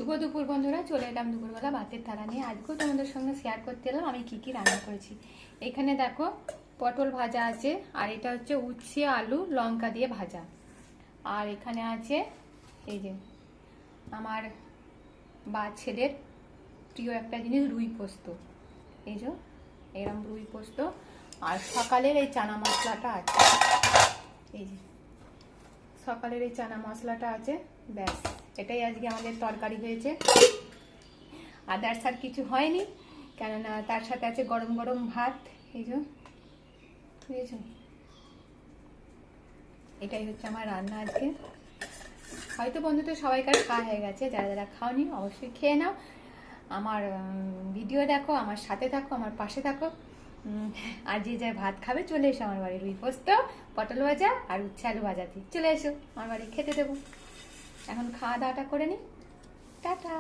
শুভ দুপুর বন্ধুরা, চলে এলাম দুপুরবেলা ভাতের থালা নিয়ে। আজকেও তোমাদের সঙ্গে শেয়ার করতে এলাম আমি কি কি রান্না করেছি। এখানে দেখো পটল ভাজা আছে, আর এটা হচ্ছে উচ্ছে আলু লঙ্কা দিয়ে ভাজা। আর এখানে আছে এই যে আমার বা ছেলের প্রিয় একটা জিনিস রুই পোস্ত, এই যে এরম রুই পোস্ত। আর সকালের এই চানা মশলাটা আছে, এই যে সকালের এই চানা মশলাটা আছে, ব্যাস এটাই আজকে আমাদের তরকারি হয়েছে। আদার্স আর কিছু হয়নি, কেননা তার সাথে আছে গরম গরম ভাত। এই যে বুঝেছো, এটাই হচ্ছে আমার রান্না আজকে। হয়তো বন্ধুদের সবাইকার খাওয়া হয়ে গেছে, যারা যারা খাওনি অবশ্যই খেয়ে নাও। আমার ভিডিও দেখো, আমার সাথে থাকো, আমার পাশে থাকো। আর যে যা ভাত খাবে চলে এসো আমার বাড়ি, রুই পোস্ত পটল ভাজা আর উচ্ছে আলু ভাজা দিয়ে চলে এসো আমার বাড়ি, খেতে দেবো। এখন খাওয়া দাওয়াটা করে নি, টাটা।